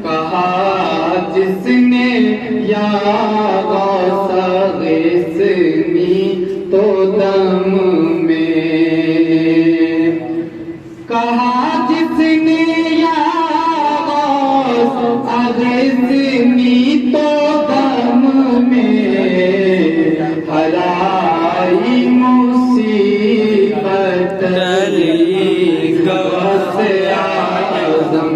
کہا جس نے یا غوث غیثنی تو دم میں، کہا جس نے یا غوث غیثنی تو دم میں، ہرائی مصیبت لی غوث اعظم،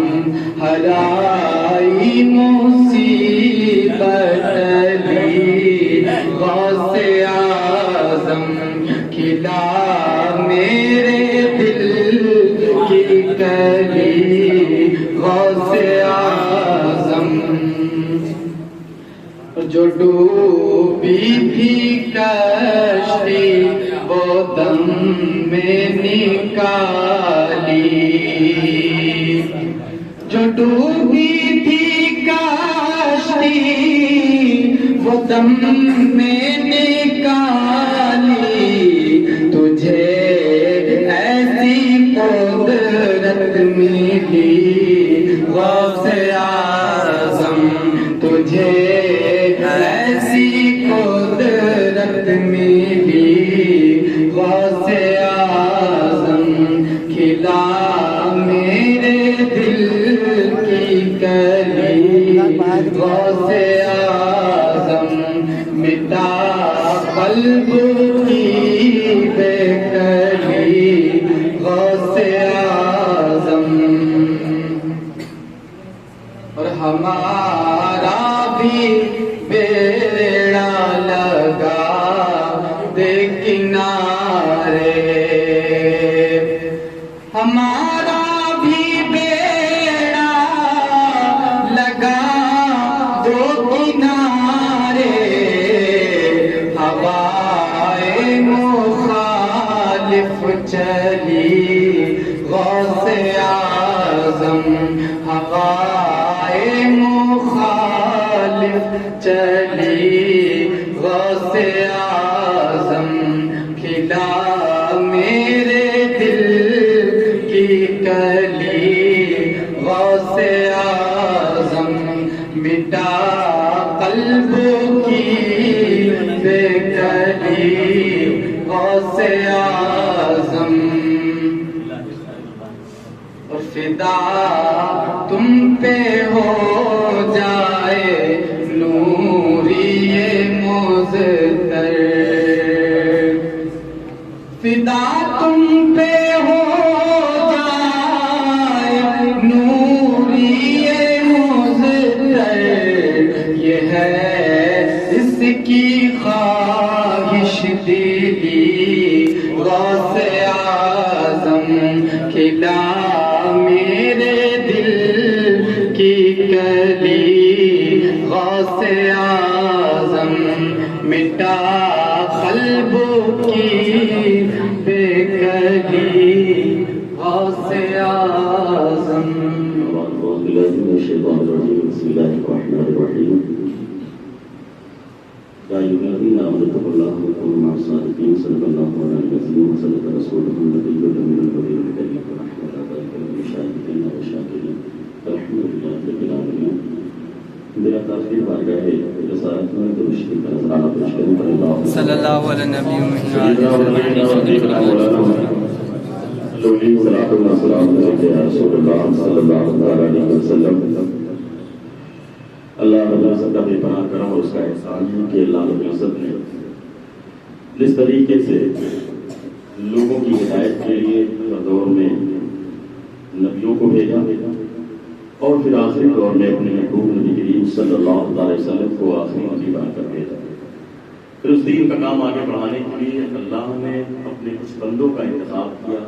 ہرائی مصیبت لی غوث اعظم، کھلا میرے دل کی کلی غوث اعظم، جو ڈوبی تھی کشتی وہ دم میں نکالی، جو ڈوبی تھی کشتی وہ دم میں نکالی، تجھے ایسی قدرت ملی غوث اعظم، تجھے ایسی قدرت ملی غوث اعظم، کھلا میرے دل کی کلی غوث اعظم، مٹا قلب کی بے کلی غوث اعظم، اور ہمارا بھی بیڑا لگا دے کنارے، ہمارا بھی بیڑا لگا دو کنارے، ہوائے مخالف چلی غوث اعظم، ہوائے مخالف چلی غوث اعظم، کھلا میرے دل کی کلی غوث اعظم، مٹا قلب کی بے کلی غوث اعظم، اور فدا تم پہ ہو جائے نوری مزتر، فدا تم پہ ہو جائے نوری مزتر، یہ ہے اس کی خواہش دلی غوث اعظم، کھلا میرے دل کی کلی غوث اعظم، مٹا قلب کی بے کلی غوث اعظم۔ بسم اللہ الرحمن الرحیم، یا ایھا الذین آمنوا اتقوا اللہ وکونوا مع الصادقین، صدق اللہ مولانا العظیم وصدق رسولہ النبی الامین النبی الکریم، ونحن علی ذلک من الشاہدین والشاکرین، الحمدللہ رب العالمین۔ میرا تاخیر بارگاہ رسالت میں درود کا نذرانہ پیش کروں پر اللہ صلی اللہ علیہ نبی سیدنا ونبینا وحبیبنا مولانا علیہ الصلوۃ والسلام علیہ یا رسول اللہ صلی اللہ علیہ وسلم۔ اللہ رب العزت کا بے پناہ کرم اور اس کا احسان ہے کہ اللہ رب العزت نے جس طریقے سے لوگوں کی ہدایت کے لیے دور میں نبیوں کو بھیجا اور پھر آخری دور میں اپنے محبوب نبی کریم صلی اللہ علیہ وسلم کو آخری نبی بنا کر بھیجا، پھر اس دین کا کام آگے بڑھانے کے لیے اللہ نے اپنے کچھ بندوں کا انتخاب کیا،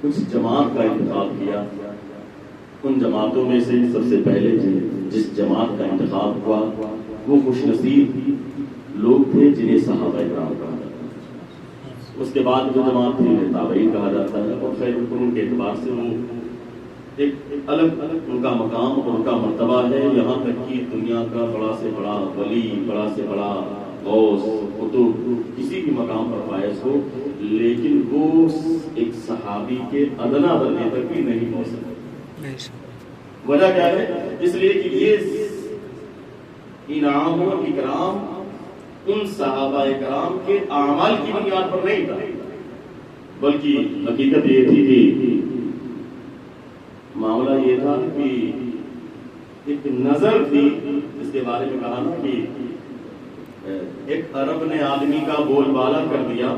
کچھ جماعت کا انتخاب کیا۔ ان جماعتوں میں سے سب سے پہلے جس جماعت کا انتخاب ہوا وہ خوش نصیب لوگ تھے جنہیں صحابہ کرام کہا جاتا ہے۔ اس کے بعد جو جماعت تھی انہیں تابعین کہا جاتا ہے، اور خیر ان کے اعتبار سے وہ ایک الگ ان کا مقام اور ان کا مرتبہ ہے، یہاں تک کہ دنیا کا بڑا سے بڑا ولی، بڑا سے بڑا غوث قطب کسی بھی مقام پر فائز ہو، لیکن وہ ایک صحابی کے ادنا درجے تک بھی نہیں پہنچ سکتے۔ وجہ کیا ہے؟ اس لیے کہ یہ انعام و اکرام ان صحابہ کرام کے اعمال کی بنیاد پر نہیں تھا، بلکہ حقیقت یہ تھی کہ معاملہ یہ تھا کہ ایک نظر تھی، اس کے بارے میں کہا نا کہ ایک عرب نے آدمی کا بول بالا کر دیا،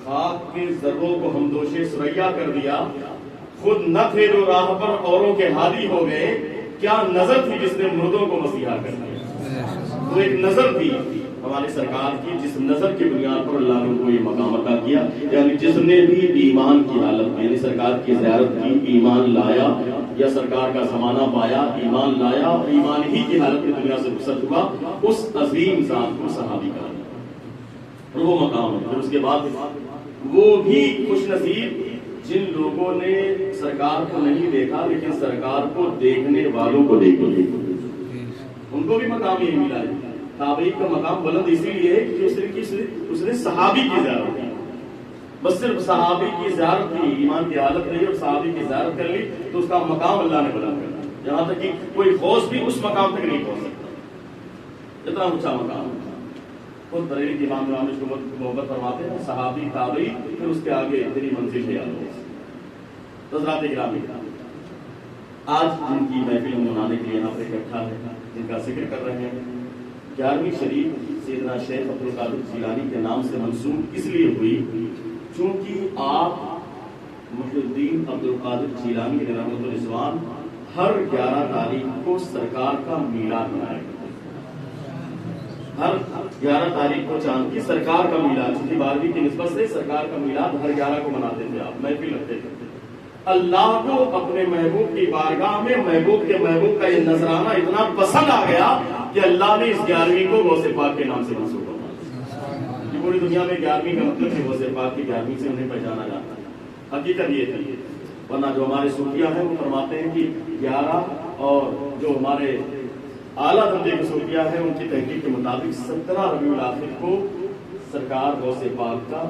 خاک کے ذروں کو ہمدوش ثریا کر دیا، خود نہ تھے جو راہ پر اوروں کے ہادی ہو گئے، کیا نظر تھی جس نے مردوں کو مسیحا کر دیا۔ تو ایک نظر تھی ہماری سرکار کی، جس نظر کی بنیاد پر اللہ نے ان کو یہ مقام عطا کیا، یعنی جس نے بھی ایمان کی حالت میں یعنی سرکار کی زیارت کی، ایمان لایا یا سرکار کا زمانہ پایا، ایمان لایا اور ایمان ہی کی حالت میں دنیا سے رخصت ہوا، اس عظیم ذات کو صحابی کہا اور وہ مقام ہے۔ پھر اس کے بعد وہ بھی خوش نصیب جن لوگوں نے سرکار کو نہیں دیکھا لیکن سرکار کو دیکھنے والوں کو دیکھا، ان کو بھی مقام یہی ملا ہے۔ تابعی کا مقام بلند اسی لیے ہے کہ اس نے صحابی کی زیارت کی، بس صرف صحابی کی زیارت کی، ایمان کی حالت نہیں اور صحابی کی زیارت کر لی تو اس کا مقام اللہ نے بلند کر دیا، یہاں تک کہ کوئی غوث بھی اس مقام تک نہیں پہنچ سکتا، اتنا اونچا مقام ہے۔ خود بریلی کی امام نعمت کو محبت فرماتے ہیں، صحابی تابعی پھر اس کے آگے تیری منزل ہے۔ حضرات گرامی، آج جن کی محفل منانے کے لیے یہاں پہ اکٹھا ہے، جن کا ذکر کر رہے ہیں، 11ویں شریف سیدنا شیخ عبدالقادر جیلانی کے نام سے منسوب اس لیے ہوئی چونکہ آپ محی الدین عبدالقادر جیلانی رحمۃ الرضوان ہر 11 تاریخ کو سرکار کا میلاد منائے گا۔ ہر 11 تاریخ کو چاند کی سرکار کا میلاد، چونکہ 12ویں کی نسبت سے سرکار کا میلاد ہر 11 کو مناتے تھے، آپ محفل رکھتے تھے۔ اللہ کو اپنے محبوب کی بارگاہ میں محبوب کے محبوب کا یہ نذرانہ اتنا پسند آ گیا کہ اللہ نے اس 11ویں کو غوث پاک کے نام سے منسوب کیا۔ پوری دنیا میں 11ویں کا مطلب ہے غوث پاک کی 11ویں سے انہیں پہچانا جاتا ہے، حقیقت یہ تھی۔ ورنہ جو ہمارے صوفیہ ہیں وہ فرماتے ہیں کہ 11 اور جو ہمارے اعلیٰ درجے کے صوفیہ ہیں ان کی تحقیق کے مطابق 17 ربیع الاخر کو سرکار غوث پاک کا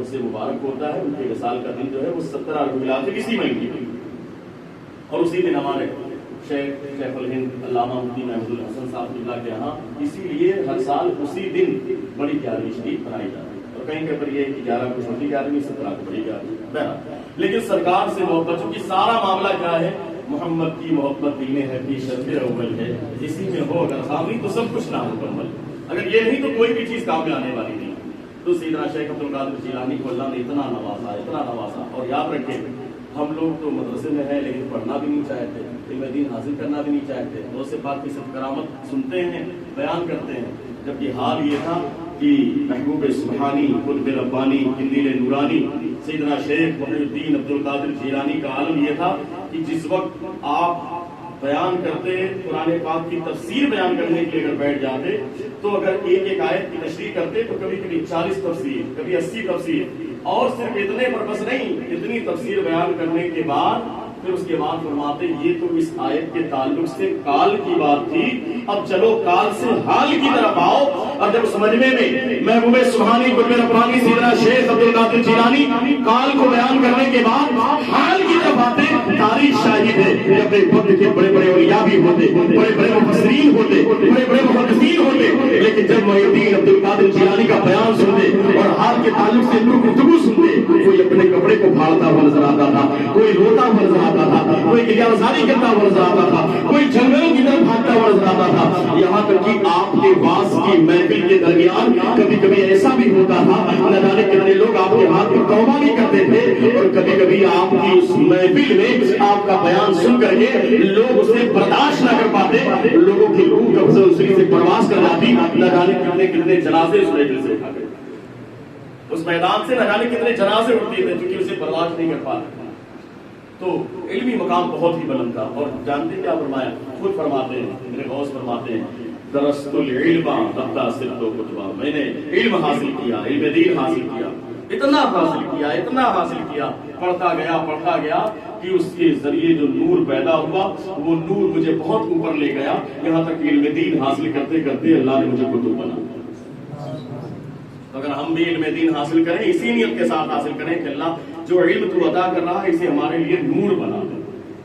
اسے مبارک ہوتا ہے، ان کے وصال کا دن جو ہے وہ 17 ربیع الاخر اسی مہینے میں، اور اسی دن ہمارے شیخ الہند علامہ مفتی محمود الحسن صاحب اللہ کے یہاں اسی لیے ہر سال اسی دن بڑی 11ویں شریف منائی جاتی ہے، اور کہیں پر یہ کہ 11 کو چھوٹی 11ویں 17 کو بڑی 11ویں، لیکن سرکار سے محبت، چونکہ سارا معاملہ کیا ہے، محمد کی محبت دین ہے بھی شرط اول ہے، اسی میں ہو اگر خامی تو سب کچھ نامکمل، اگر یہ نہیں تو کوئی بھی چیز کام میں آنے والی نہیں۔ تو سیدنا شیخ عبدالقادر جیلانی کو اللہ نے اتنا نوازا، اور یاد رکھیں ہم لوگ تو مدرسے میں ہیں لیکن پڑھنا بھی نہیں چاہتے، علم دین حاصل کرنا بھی نہیں چاہتے، غوث پاک کی صرف کرامت سنتے ہیں، بیان کرتے ہیں، جبکہ حال یہ تھا کہ محبوب سبحانی، قطب ربانی، قندیل نورانی سیدنا شیخ محی الدین عبدالقادر جیلانی کا عالم یہ تھا کہ جس وقت آپ بیان کرتے قرآن پاک کی تفسیر بیان کرنے کے لیے اگر بیٹھ جاتے تو اگر ایک ایک آیت کی تشریح کرتے تو کبھی 40 تفسیر، کبھی 80 تفسیر، اور صرف اتنے پر بس نہیں، اتنی تفسیر بیان کرنے کے بعد پھر اس کے بعد فرماتے یہ تو اس آیت کے تعلق سے کال کی بات تھی، اب چلو کال سے حال کی طرف آؤ، اور جب سمجھنے میں محبوب سبحانی قطب ربانی سیدنا شیخ عبدالقادر جیلانی کال کو بیان کرنے کے بعد حال کی طرف آتے، تاریخ شاہد ہے کہ اپنے وقت کے بڑے بڑے اولیاء بھی ہوتے، بڑے بڑے مفسرین ہوتے، بڑے بڑے محدثین ہوتے، لیکن جب محی الدین عبدالقادر جیلانی کا بیان سنتے اور حال کے تعلق سے گفتگو سنتے، کوئی اپنے کپڑے کو پھاڑتا ہوا نظر آتا تھا، کوئی روتا ہوا نظر آتا تھا، کوئی گریبانزاری کرتا ہوا نظر آتا تھا، کوئی جنگلوں کی طرف بھاگتا ہوا نظر آتا تھا، یہاں تک کہ آپ کے واعظ کی محفل کے درمیان کبھی کبھی ایسا بھی ہوتا تھا، نہ جانے کتنے لوگ آپ کے ہاتھ پر توبہ بھی کرتے تھے، اور کبھی کبھی آپ کی اس محفل میں آپ کا بیان سن کر کے لوگ اسے برداشت نہ کر پاتے، لوگوں کی روح قبض اسری سے پرواز کر جاتی، نہ جانے کتنے جنازے اس محفل سے اٹھا کر اس میدان سے نہ جانے کتنے جنازے اٹھتے تھے کیونکہ اسے برداشت نہیں کر پاتے۔ تو علمی مقام بہت ہی بلند تھا، اور جانتے کیا فرمایا، خود فرماتے ہیں، میرے غوث فرماتے ہیں درست العلم حتی صرت و کتبہ، میں نے علم حاصل کیا، علم دین حاصل کیا، اتنا حاصل کیا، پڑھتا گیا کہ اس کے ذریعے جو نور پیدا ہوا وہ نور مجھے بہت اوپر لے گیا، یہاں تک علم دین حاصل کرتے کرتے اللہ نے مجھے کتب بنا۔ اگر ہم بھی علم دین حاصل کریں، اسی نیت کے ساتھ حاصل کریں کہ اللہ جو علم تو عطا کر رہا ہے اسے ہمارے لیے نور بنا دے،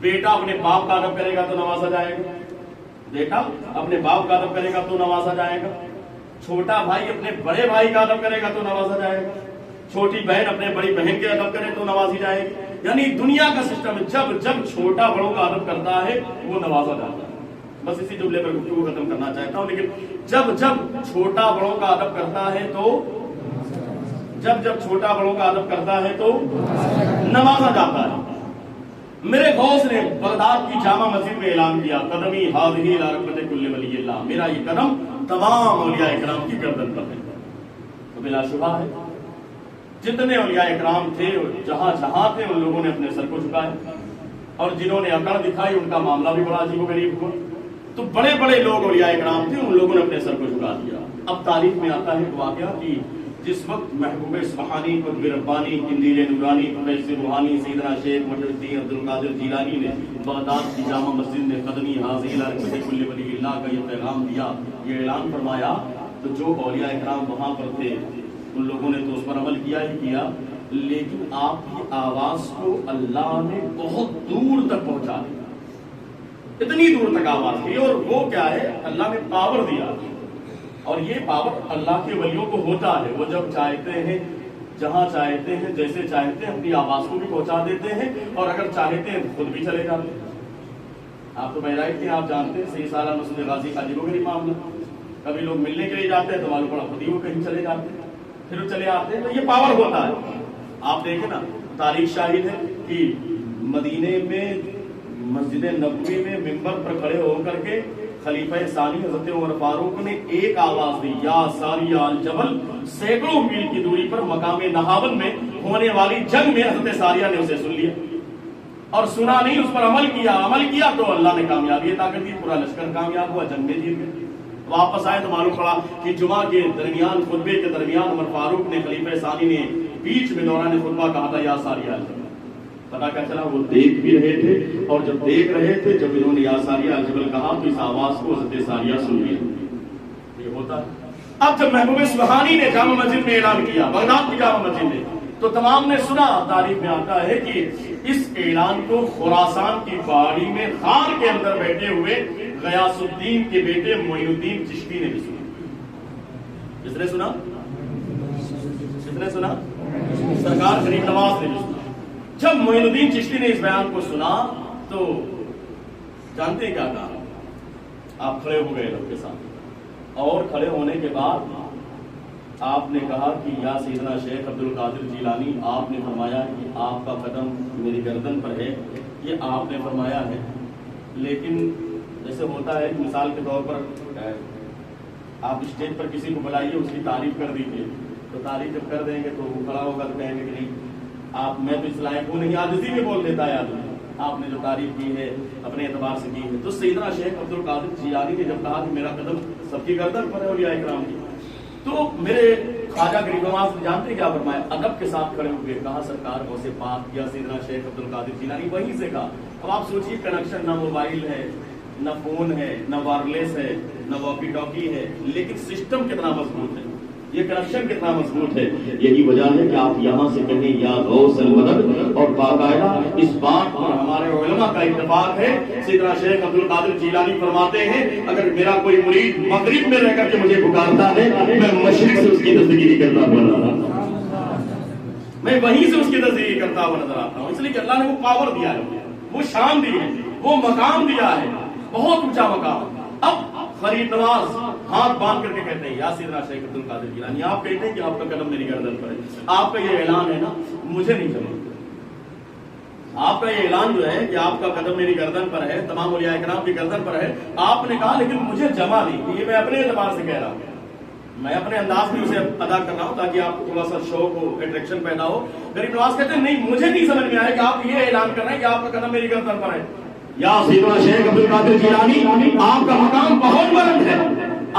بیٹا اپنے باپ کا ادب کرے گا تو نوازا جائے گا، بیٹا اپنے باپ کا ادب کرے گا تو نوازا جائے گا، چھوٹا بھائی اپنے بڑے بھائی کا ادب کرے گا تو نوازا جائے گا، چھوٹی بہن اپنے بڑی بہن کے ادب کرے تو نوازی جائے گی۔ یعنی دنیا کا سسٹم ہے، جب جب چھوٹا بڑوں کا ادب کرتا ہے وہ نوازا جاتا ہے۔ بس اسی جملے پر گفتگو ختم کرنا چاہتا ہوں، لیکن جب جب چھوٹا بڑوں کا ادب کرتا ہے تو جب جب چھوٹا بڑوں کا ادب کرتا ہے تو نوازا جاتا ہے۔ میرے غوث نے بغداد کی جامع مسجد میں اعلان کیا، قدمی حاضری رغبت کل ولی اللہ، میرا یہ قدم تمام اولیاء اکرام کی گردن پر ہے۔ تو بلا شبہ ہے جتنے اولیاء اکرام تھے جہاں جہاں تھے ان لوگوں نے اپنے سر کو جھکایا، اور جنہوں نے اکڑ دکھائی ان کا معاملہ بھی بڑا عجیب و غریب ہوا۔ تو بڑے بڑے لوگ اولیاء اکرام تھے، ان لوگوں نے اپنے سر کو جھکا دیا۔ اب تاریخ میں آتا ہے واقعہ کہ جس وقت محبوب سبحانی، قطب ربانی، قندیل نورانی، فیض روحانی، سیدنا شیخ محی الدین عبد القادر جیلانی نے بغداد کی جامع مسجد میں قدمی حاضری رغبت کل ولی اللہ کا یہ پیغام دیا، یہ اعلان فرمایا، تو جو اولیاء اکرام وہاں پر تھے ان لوگوں نے تو اس پر عمل کیا ہی کیا، لیکن آپ کی آواز کو اللہ نے بہت دور تک پہنچا دیا، اتنی دور تک آواز کی۔ اور وہ کیا ہے، اللہ نے پاور دیا، اور یہ پاور اللہ کے ولیوں کو ہوتا ہے، وہ جب چاہتے ہیں جہاں چاہتے ہیں جیسے چاہتے ہیں اپنی آواز کو بھی پہنچا دیتے ہیں، اور اگر چاہتے ہیں خود بھی چلے جاتے ہیں۔ آپ تو بہرائٹ تھے، آپ جانتے ہیں، 6 سالہ مسعود غازی کا عجیب و غریب معاملہ، کبھی لوگ ملنے کے لیے جاتے ہیں تو معلوم پڑا خود ہی وہ کہیں چلے جاتے ہیں، پھر وہ چلے آتے ہیں، تو یہ پاور ہوتا ہے۔ آپ دیکھیں نا، تاریخ شاہد ہے کہ مدینے میں مسجد نبوی میں منبر پر کھڑے ہو کر کے خلیفہ ثانی حضرت عمر فاروق نے ایک آواز دی، یا ساریہ الجبل، سینکڑوں میل کی دوری پر مقام نہاون میں ہونے والی جنگ میں حضرت ساریہ نے اسے سن لیا، اور سنا نہیں، اس پر عمل کیا تو اللہ نے کامیابی عطا کر دی، پورا لشکر کامیاب ہوا، جنگ میں جیت گئے۔ واپس آئے تو معلوم پڑا کہ جمعہ کے درمیان، خطبے کے درمیان عمر فاروق نے، خلیفہ ثانی نے بیچ میں دوران خطبہ کہا تھا، یا ساریہ الجبل۔ پتا کیا چلا، وہ دیکھ بھی رہے تھے، اور جب دیکھ رہے تھے، جب انہوں نے یا ساریہ الجبل کہا تو اس آواز کو حضرت ساریہ سن لیا۔ یہ ہوتا ہے۔ اب جب محبوب سبحانی نے جامع مسجد میں اعلان کیا، بغداد کی جامع مسجد میں، تو تمام نے سنا۔ تاریخ میں آتا ہے کہ اس اعلان کو خراسان کی پہاڑی میں خان کے اندر بیٹھے ہوئے غیاث الدین کے بیٹے معین الدین چشتی نے بھی سنا۔ کس نے سنا؟ کس نے سنا؟ سرکار غریب نواز نے بھی سنا۔ جب معین الدین چشتی نے اس بیان کو سنا تو جانتے ہیں کیا کہا؟ آپ کھڑے ہو گئے لوگ کے ساتھ، اور کھڑے ہونے کے بعد آپ نے کہا کہ یا سیدنا شیخ عبد القادر جیلانی، آپ نے فرمایا کہ آپ کا قدم میری گردن پر ہے، یہ آپ نے فرمایا ہے، لیکن جیسے ہوتا ہے مثال کے طور پر آپ اسٹیج پر کسی کو بلائیے، اس کی تعریف کر دیجیے، تو تعریف جب کر دیں گے تو وہ کھڑا ہوگا تو کہیں گے کہ نہیں آپ، میں تو اس لائق ہوں نہیں، عاجزی میں بول دیتا ہے آدمی، آپ نے جو تعریف کی ہے اپنے اعتبار سے کی ہے۔ تو سیدنا شیخ عبد القادر جیلانی نے جب کہا کہ میرا قدم سب کی گردن پر ہے اولیاء اکرام کی، تو میرے خواجہ غریب نواز نے جانتے کیا فرمایا؟ ادب کے ساتھ کھڑے ہوئے کہا، سرکار کو سے پاک کیا سیدنا شیخ عبد القادر جیلانی، وہیں سے کہا۔ اب آپ سوچیے، کنیکشن نہ موبائل ہے، نہ فون ہے، نہ وائرلیس ہے، نہ واکی ٹاکی ہے، لیکن سسٹم کتنا مضبوط ہے، یہ کنیکشن کتنا مضبوط ہے۔ یہی وجہ ہے کہ آپ یہاں سے کہیں یا غوث المدد، اور باقاعدہ اس بات پر ہمارے علماء کا اتفاق ہے، سیدنا شیخ عبد القادر جیلانی فرماتے ہیں، اگر میرا کوئی مرید مغرب میں رہ کر کے مجھے پکارتا ہے، میں مشرق سے اس کی تصدیق کرتا ہوا نظر آتا ہوں، میں وہیں سے اس کی تصدیق کرتا ہوا نظر آتا ہوں، اس لیے کہ اللہ نے وہ پاور دیا ہے، وہ شان دی ہے، وہ مقام دیا ہے، بہت اونچا مقام۔ اب غریب نواز ہاتھ باندھ کر کے کہتے ہیں، یا سیدنا شیخ عبد القادر جیلانی، آپ کہتے ہیں کہ آپ کا قدم میری گردن پر ہے، آپ کا یہ اعلان ہے نا، مجھے نہیں جمع، آپ کا یہ اعلان جو ہے کہ آپ کا قدم میری گردن پر ہے، تمام اولیاء اکرام کی گردن پر ہے، آپ نے کہا، لیکن مجھے جمع نہیں، یہ میں اپنے اعتبار سے کہہ رہا ہوں، میں اپنے انداز میں اسے ادا کر رہا ہوں تاکہ آپ کو تھوڑا سا شوق ہو، اٹریکشن پیدا ہو۔ غریب نواز کہتے ہیں، نہیں، مجھے نہیں سمجھ میں آیا کہ آپ یہ اعلان کر رہے ہیں کہ آپ کا قدم میری گردن پر ہے۔ یا سیدنا شیخ عبد القادر جیلانی، آپ کا مقام بہت بلند ہے،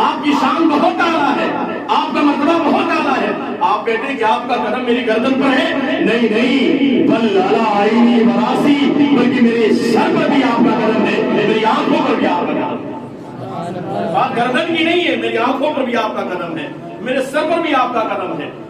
آپ کی شان بہت اعلیٰ ہے، آپ کا مرتبہ بہت اعلیٰ ہے، آپ کہتے ہیں کہ آپ کا قدم میری گردن پر ہے، نہیں، بل علی عینی و راسی، بلکہ میرے سر پر بھی آپ کا قدم ہے، میری آنکھوں پر بھی آپ کا قدم ہے، بات گردن کی نہیں ہے، میری آنکھوں پر بھی آپ کا قدم ہے، میرے سر پر بھی آپ کا قدم ہے۔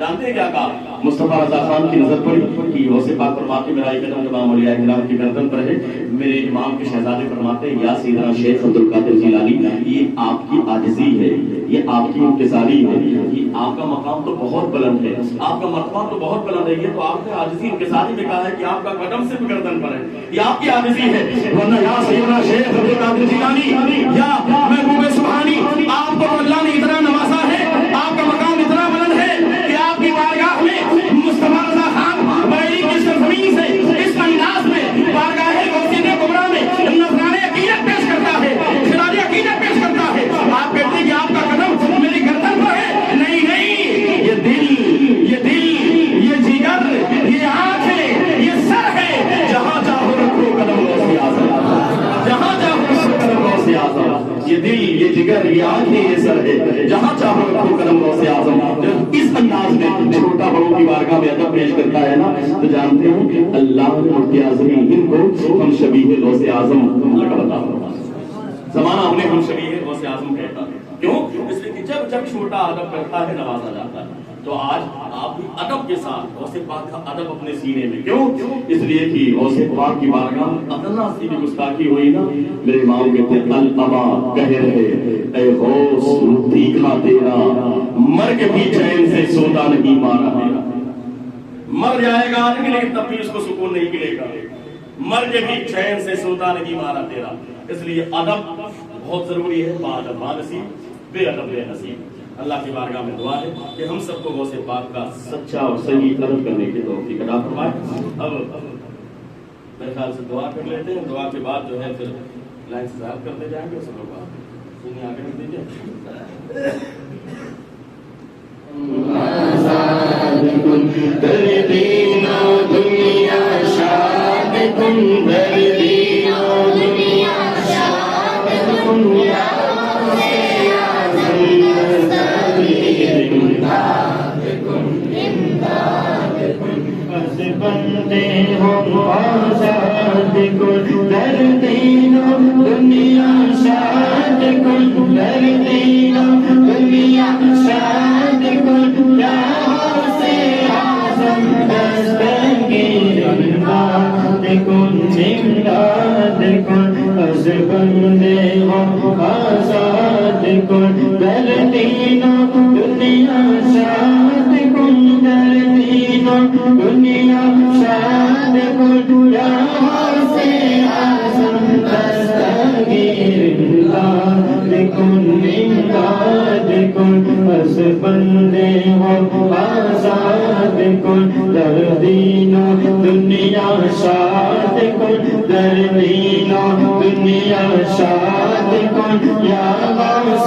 جانتے ہیں کیا کہا؟ مصطفیٰ رضا خان کی نظر پڑی کہ غوث پاک فرماتے میرا ایک قدم تمام اولیاء کرام کی گردن پر ہے. میرے امام کے شہزادے فرماتے ہیں یا سیدنا شیخ عبد القادر جیلانی، یہ آپ کی عاجزی ہے، یہ آپ کی انکساری ہے، یہ آپ کا مقام تو بہت بلند ہے، آپ کا مرتبہ تو بہت بلند ہے، یہ تو آپ نے عاجزی انکساری میں کہا ہے کہ آپ کا قدم صرف گردن پر ہے، یہ آپ کی عاجزی ہے. ورنہ یا سیدنا شیخ عبد القادر جیلانی یا محبوب سبحانی، آپ کو اللہ نے اتنا نوازا ہے، آپ کا مقام اتنا بلند ہے کہ آپ کی بارگاہ میں مصطفیٰ رضا خان بریلی کی سرزمین سے اس انداز میں بارگاہ غوثیت کبریٰ میں نذرانہ عقیدت پیش کرتا ہے، خراج عقیدت پیش کرتا ہے. آپ کہتے ہیں کہ آپ کا قدم میری گردن پر ہے، نہیں نہیں، یہ دل، یہ جگر، یہ آنکھیں، یہ سر ہے، جہاں چاہو رکھو قدم غوث اعظم، جہاں چاہو رکھو قدم غوث اعظم. یہ دل، یہ جگر، یہ آنکھیں، یہ سر ہے، جہاں چاہو رکھو قدم غوث اعظم. اس انداز میں چھوٹا بڑوں کی بارگاہ میں ادب پیش کرتا ہے نا، تو جانتے ہوں کہ اللہ نے مفتی اعظم ان کو ہم شبیہ غوث اعظم لقب عطا. زمانہ ہم نے ہم شبیہ غوث اعظم کہتا ہے. کیوں؟ اس لیے کہ جب چھوٹا ادب کرتا ہے نوازا جاتا ہے. تو آج آپ بھی ادب کے ساتھ غوث پاک کا ادب اپنے سینے میں. کیوں؟ اس لیے کہ غوث پاک کی بارگاہ ادنا سی بھی گستاخی ہوئی نا. میرے امام کہتے ہیں الابا کہہ رہے اے غوث تیکھا تیرا، مر کے بھی چین سے سوتا نہیں مارا میرا. مر جائے گا آدمی لیکن تب بھی اس کو سکون نہیں ملے گا. مر کے بھی چین سے سوتا نہیں مارا تیرا. اس لیے ادب بہت ضروری ہے. بادب بانصیب، بے ادب بے نصیب. اللہ کی بارگاہ میں دعا ہے کہ ہم سب کو غوث پاک کا سچا اور صحیح ادب کرنے کی توفیق عطا فرمائے. اب میرے خیال سے دعا کر لیتے ہیں. دعا کے بعد جو ہے پھر لائن سے ظاہر کرتے جائیں گے. سب لوگ سنیں آگے رکھ دیجیے. آزاد کن در دین و دنیا، شاد کن در دین و دنیا، شاد کن یا غوث اعظم. دستگیر امداد کن، امداد کن. بس بندے ہم آزاد کن در دین و دنیا، شاد کن در دین و دنیا، شاد کن یا غوث اعظم. دستگیر امداد کن، امداد کن. بس بندے ہم آزاد کن در دین و دنیا، شاد کن در دین و دنیا، شاد کن یا غوث اعظم. دستگیر امداد کن، امداد کن. بس بندے ہم آزاد کن در دین و دنیا، شاد کن در دین و دنیا، شاد کن یا غوث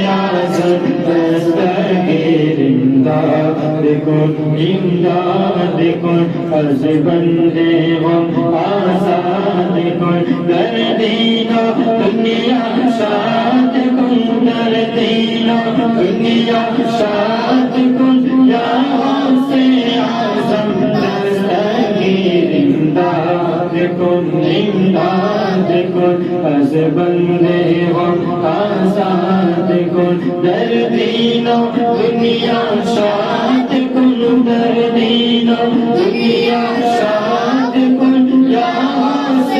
اعظم. دستگیر امداد کن، امداد کن. بس بندے ہم آزاد کن در دین و دنیا، شاد کن در دین و دنیا، شاد کن یا غوث اعظم. دستگیر امداد کن، امداد کن. بس بندے ہم آزاد کن در دین و دنیا، شاد کن در دین و دنیا، شاد کن یا غوث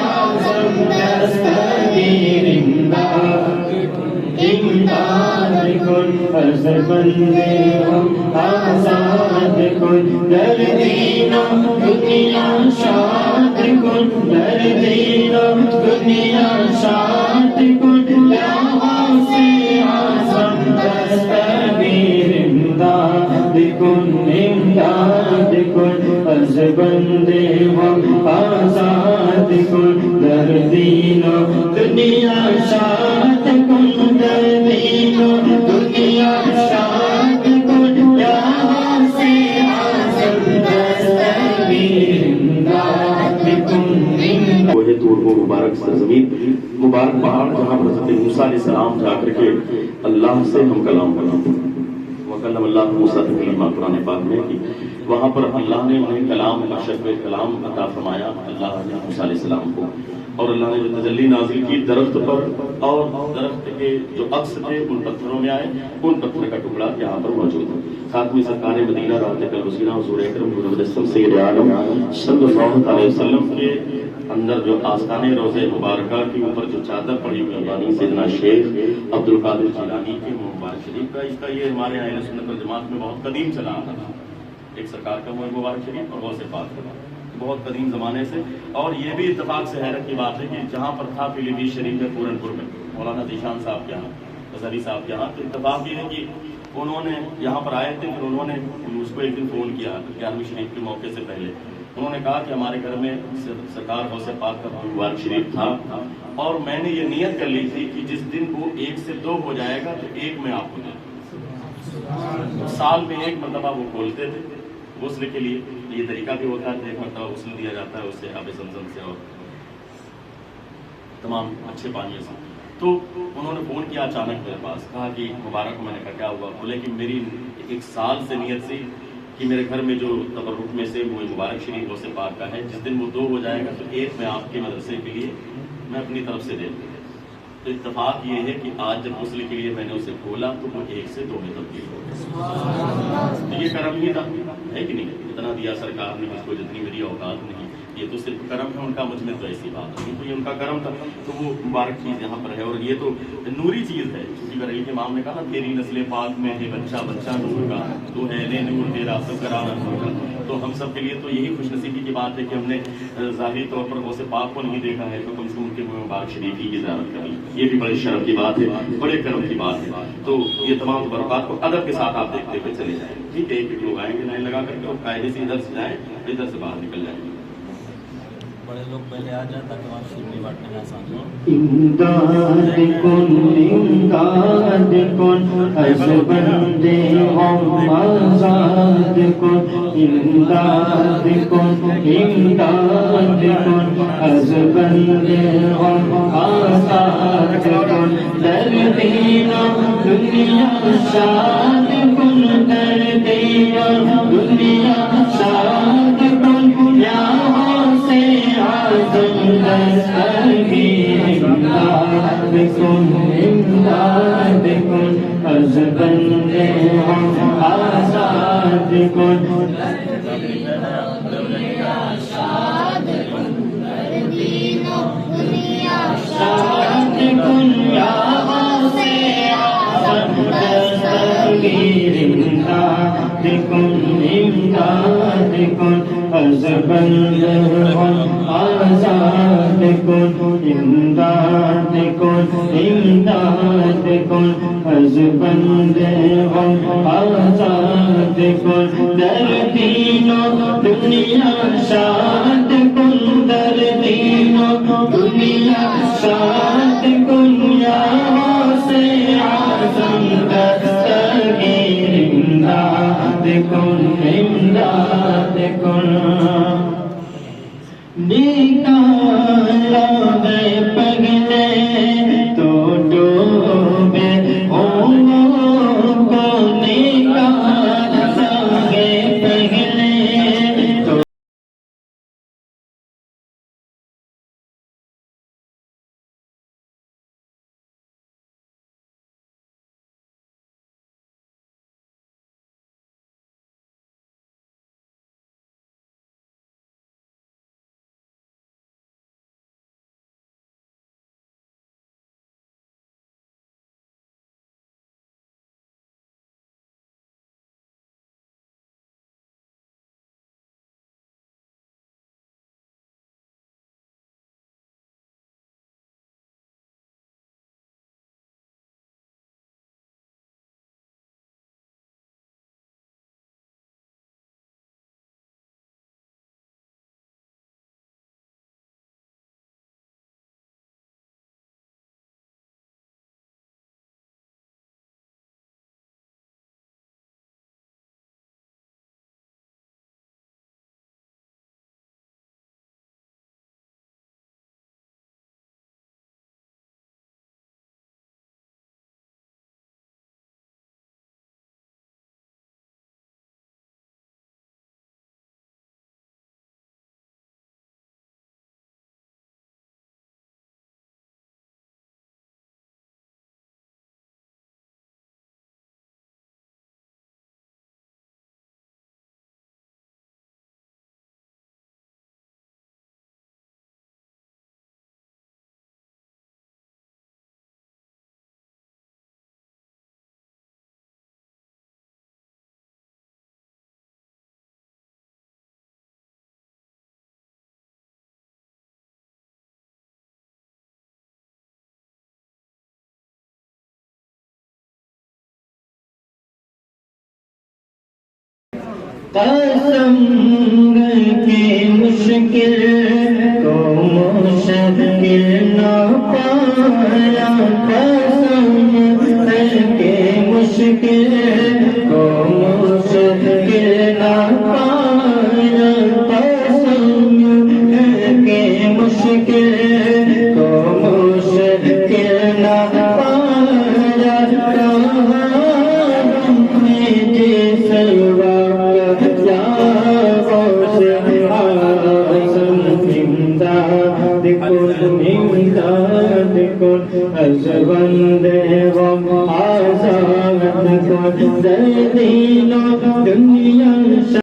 اعظم. دستگیر امداد کن، امداد کن. بس بندے ہم آزاد کن در دین و دنیا، شاد کن در دین و دنیا، شاد کن یا غوث اعظم. دستگیر امداد کن، امداد کن. بس بندے ہم آزاد کن در دین و دنیا، شاد کن در دین و دنیا، شاد کن یا غوث اعظم. دستگیر امداد کن، امداد. وہ ہے طور و مبارک سرزمین، مبارک پہاڑ جہاں حضرت موسیٰ علیہ السلام جا کر کے اللہ سے ہم کلام کرنا. وکلم اللہ موسیٰ تکلیما قرآن پاک میں کہ وہاں پر اللہ نے انہیں کلام مشرف کلام عطا فرمایا اللہ نے موسیٰ علیہ السلام کو، اور اللہ نے جو تجلی نازل کی درخت پر، اور درخت کے جو عکس تھے ان پتھروں میں آئے، ان پتھر کا ٹکڑا یہاں پر موجود ہے۔ ساتھ میں سرکار مدینہ رات الوسیلہ حضور اکرم مجسم سید عالم صلی اللہ علیہ وسلم کے اندر جو آستانے روزے مبارکہ کے اوپر جو چادر پڑی ہوئی یعنی سیدنا شیخ عبد القادر جیلانی کے مبارک شریف کا، اس کا یہ ہمارے اہل سنت والجماعت میں بہت قدیم چلا آتا تھا، ایک سرکار کا مبارک شریف اور غوث پاک کا، بہت قدیم زمانے سے۔ اور یہ بھی اتفاق سے حیرت کی بات ہے کہ جہاں پر تھا پیلی بھیت شریف ہے پورن پور میں مولانا ذیشان صاحب کے یہاں، ازہری صاحب کے یہاں، تو اتفاق یہ ہے کہ انہوں نے یہاں پر آئے تھے، پھر انہوں نے اس کو ایک دن فون کیا 11ویں شریف کے موقع سے پہلے، انہوں نے کہا کہ ہمارے گھر میں سرکار غوث پاک کا مبارک شریف تھا، اور میں نے یہ نیت کر لی تھی کہ جس دن وہ 1 سے 2 ہو جائے گا تو 1 میں آپ کو دوں، سال میں 1 مرتبہ وہ کھولتے تھے غسل کے لیے، یہ طریقہ بھی ہوتا ہے، 1 مرتبہ غسل دیا جاتا ہے اس سے آب زمزم سے اور تمام اچھے پانی سے۔ تو انہوں نے فون کیا اچانک میرے پاس، کہا کہ مبارک، میں نے کہا کیا ہوا؟ بولے کہ میری 1 سال سے نیت سی کہ میرے گھر میں جو تبرک میں سے وہ مبارک شریف غوث پاک کا ہے، جس دن وہ 2 ہو جائے گا تو 1 میں آپ کے مدرسے کے لیے میں اپنی طرف سے دے دوں۔ تو اتفاق یہ ہے کہ آج جب غسل کے لیے میں نے اسے کھولا تو وہ 1 سے 2 میں تبدیل ہو گیا۔ یہ کرم ہی تھا، ہے کہ نہیں؟ اتنا دیا سرکار نے مجھ کو جتنی میری اوقات نہیں، یہ تو صرف کرم ہے ان کا، مجھ میں تو ایسی بات نہیں، تو یہ ان کا کرم تھا، تو وہ مبارک چیز یہاں پر ہے۔ اور یہ تو نوری چیز ہے، کیونکہ بریلوی امام نے کہا نا تیری نسل پاک میں ہے بچہ بچہ نور کا، تو ہے لے نور تیرا سب کرانا نور کا۔ تو ہم سب کے لیے تو یہی خوش نصیبی کی بات ہے کہ ہم نے ظاہری طور پر غوث پاک کو نہیں دیکھا ہے، تو کم سے کم ان کے مبارک شریف کی زیارت کریں، یہ بھی بڑے شرف کی بات ہے، بڑے کرم کی بات ہے۔ تو یہ تمام برکات کو ادب کے ساتھ آپ دیکھتے ہوئے چلے جائیں، ٹھیک ہے؟ ایک لوگ آئیں گے لائن لگا کر کے، اور قاعدے سے ادھر سے جائیں، ادھر سے باہر نکل جائیں گے۔ بڑے لوگ پہلے آ جائیں تاکہ وہاں شیرنی بانٹنے میں آسان ہو۔ امداد کن حسبند ہم آزاد کن، امداد کن حسبند ہم آزاد کن، در دین دنیا شاد کن، در دین دنیا شاد کن، یا امداد کن حسبند ہم آزاد کن، شاد کن یا غوث اعظم دستگیر، امداد کن حسبند ہم آزاد کن، امداد کن حسبند ہم آزاد کن، در دین و دنیا شاد کن، در دین و دنیا شاد کن، یا غوث اعظم دستگیر، امداد کن نکالا گئے پگلے تو ڈوبے کو نکالا گئے پگلے تو قسم کے مشکل کو مشکل نہ پایا قسم کے مشکل کو مشکل نہ پایا قسم کے مشکل کو مشکل نہ پایا جس وقت امداد کن از بندے غم آزاد کن در دین و دنیا